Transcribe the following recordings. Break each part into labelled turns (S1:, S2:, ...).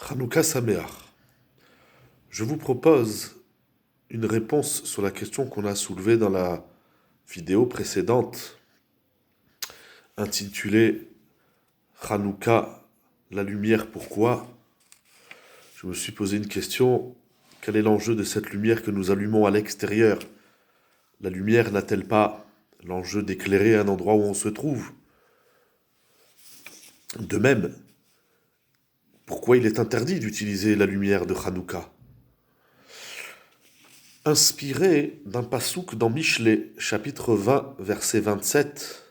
S1: Hanouka Sameach. Je vous propose une réponse sur la question qu'on a soulevée dans la vidéo précédente, intitulée Hanouka, la lumière, pourquoi? Je me suis posé une question, quel est l'enjeu de cette lumière que nous allumons à l'extérieur? La lumière n'a-t-elle pas l'enjeu d'éclairer un endroit où on se trouve? De même, pourquoi il est interdit d'utiliser la lumière de Hanouka? Inspiré d'un passouk dans Michelet, chapitre 20, verset 27,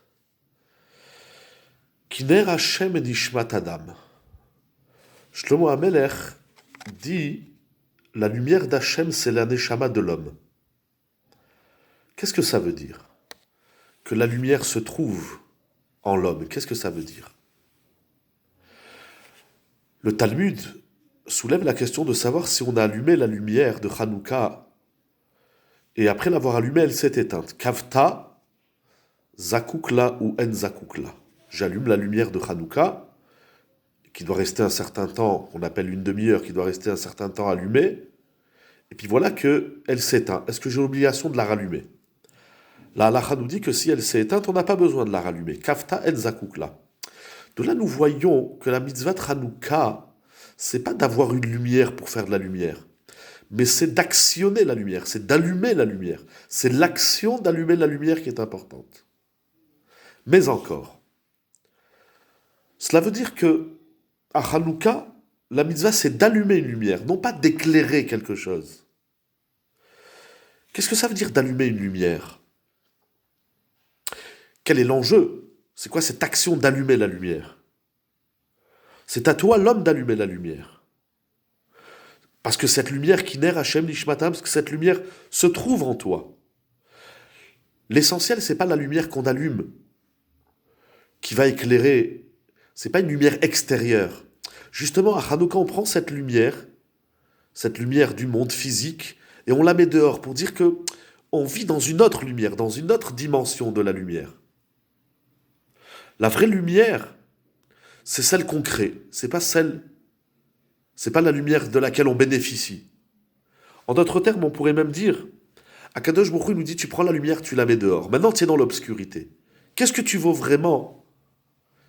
S1: Kiner Hashem nishmat Adam. Shlomo HaMelech dit la lumière d'Hachem, c'est la neshama de l'homme. Qu'est-ce que ça veut dire? Que la lumière se trouve en l'homme. Qu'est-ce que ça veut dire? Le Talmud soulève la question de savoir si on a allumé la lumière de Hanouka et après l'avoir allumée, elle s'est éteinte. Kavta, zakukla ou en zakukla. J'allume la lumière de Hanouka, qui doit rester un certain temps, qu'on appelle une demi-heure, qui doit rester un certain temps allumée, et puis voilà qu'elle s'éteint. Est-ce que j'ai l'obligation de la rallumer? La halakha nous dit que si elle s'est éteinte, on n'a pas besoin de la rallumer. Kavta en zakukla. De là, nous voyons que la mitzvah de Hanouka, c'est pas d'avoir une lumière pour faire de la lumière, mais c'est d'actionner la lumière, c'est d'allumer la lumière. C'est l'action d'allumer la lumière qui est importante. Mais encore, cela veut dire que à Hanouka, la mitzvah, c'est d'allumer une lumière, non pas d'éclairer quelque chose. Qu'est-ce que ça veut dire d'allumer une lumière? Quel est l'enjeu? C'est quoi cette action d'allumer la lumière? C'est à toi, l'homme, d'allumer la lumière. Parce que cette lumière qui naît Hachem Nishmatam, parce que cette lumière se trouve en toi. L'essentiel, c'est pas la lumière qu'on allume, qui va éclairer. C'est pas une lumière extérieure. Justement, à Hanouka, on prend cette lumière du monde physique, et on la met dehors pour dire que on vit dans une autre lumière, dans une autre dimension de la lumière. La vraie lumière, c'est celle qu'on crée. C'est pas la lumière de laquelle on bénéficie. En d'autres termes, on pourrait même dire, Akadosh Baruch Hu nous dit, tu prends la lumière, tu la mets dehors. Maintenant, tu es dans l'obscurité. Qu'est-ce que tu vaux vraiment?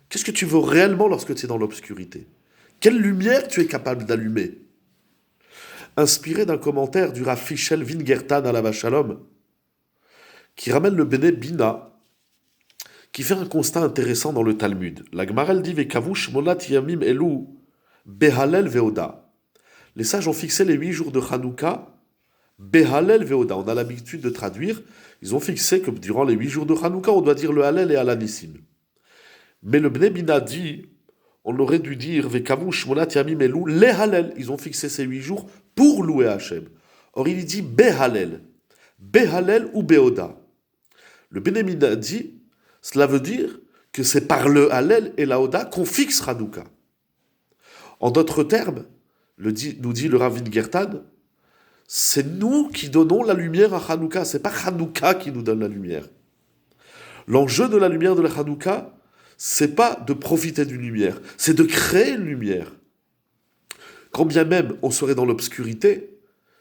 S1: Qu'est-ce que tu vaux réellement lorsque tu es dans l'obscurité? Quelle lumière tu es capable d'allumer? Inspiré d'un commentaire du Rav Fischel Wingertan à la Shalom, qui ramène le Béné Bina, qui fait un constat intéressant dans le Talmud. La Gemara dit Vekavush Monat Yamim Elu Behalel Veoda. Les sages ont fixé les 8 jours de Hanouka Behalel Veoda. On a l'habitude de traduire. Ils ont fixé que durant les 8 jours de Hanouka, on doit dire le Halel et Alanissim. Mais le Bnei Bina dit, on aurait dû dire Vekavush Monat Yamim Elu les Halel. Ils ont fixé ces 8 jours pour louer Hachem. Or il dit Behalel. Behalel ou Beoda. Le Bnei Bina dit, cela veut dire que c'est par le Hallel et la Oda qu'on fixe Hanouka. En d'autres termes, nous dit le Rav Wingertan, c'est nous qui donnons la lumière à Hanouka, c'est pas Hanouka qui nous donne la lumière. L'enjeu de la lumière de la Hanouka, c'est pas de profiter d'une lumière, c'est de créer une lumière. Quand bien même on serait dans l'obscurité,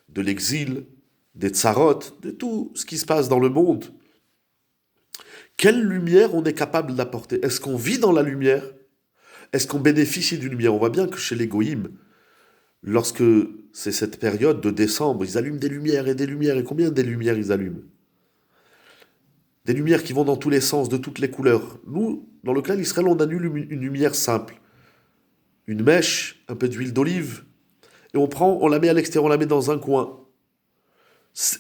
S1: de l'exil, des tsarot, de tout ce qui se passe dans le monde, quelle lumière on est capable d'apporter? Est-ce qu'on vit dans la lumière? Est-ce qu'on bénéficie d'une lumière? On voit bien que chez les goïms, lorsque c'est cette période de décembre, ils allument des lumières, et combien des lumières ils allument? Des lumières qui vont dans tous les sens, de toutes les couleurs. Nous, dans le clan d'Israël, on allume une lumière simple. Une mèche, un peu d'huile d'olive, et on la met à l'extérieur, on la met dans un coin.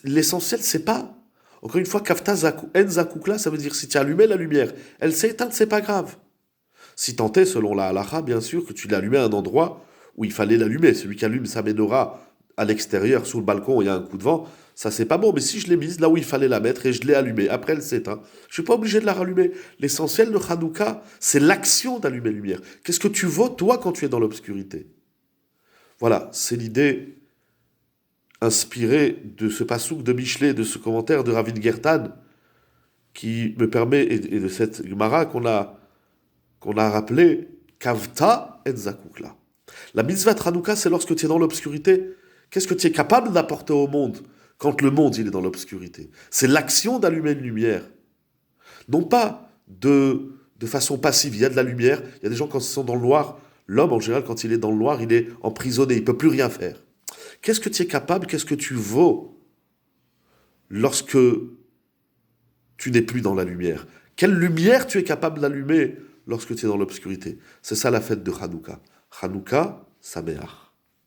S1: L'essentiel, c'est pas... Encore une fois, kafta en zakukla, ça veut dire si tu as allumé la lumière, elle s'est éteinte, c'est pas grave. Si tant est, selon la halakha, bien sûr, que tu l'as allumé à un endroit où il fallait l'allumer. Celui qui allume sa menorah à l'extérieur, sous le balcon, il y a un coup de vent, ça c'est pas bon. Mais si je l'ai mise là où il fallait la mettre et je l'ai allumée, après elle s'éteint, je suis pas obligé de la rallumer. L'essentiel de Hanouka, c'est l'action d'allumer la lumière. Qu'est-ce que tu vaux, toi, quand tu es dans l'obscurité? Voilà, c'est l'idée inspiré de ce passouk de Michelet, de ce commentaire de Rav Wingertan, qui me permet, et de cette Gemara qu'on a rappelé, Kavta en Zakukla. La mitzvah de Hanouka, c'est lorsque tu es dans l'obscurité. Qu'est-ce que tu es capable d'apporter au monde quand le monde il est dans l'obscurité? C'est l'action d'allumer une lumière. Non pas de façon passive. Il y a de la lumière. Il y a des gens, quand ils sont dans le noir, l'homme, en général, quand il est dans le noir, il est emprisonné. Il ne peut plus rien faire. Qu'est-ce que tu es capable, qu'est-ce que tu vaux lorsque tu n'es plus dans la lumière? Quelle lumière tu es capable d'allumer lorsque tu es dans l'obscurité? C'est ça la fête de Hanouka. Hanouka, Sameach.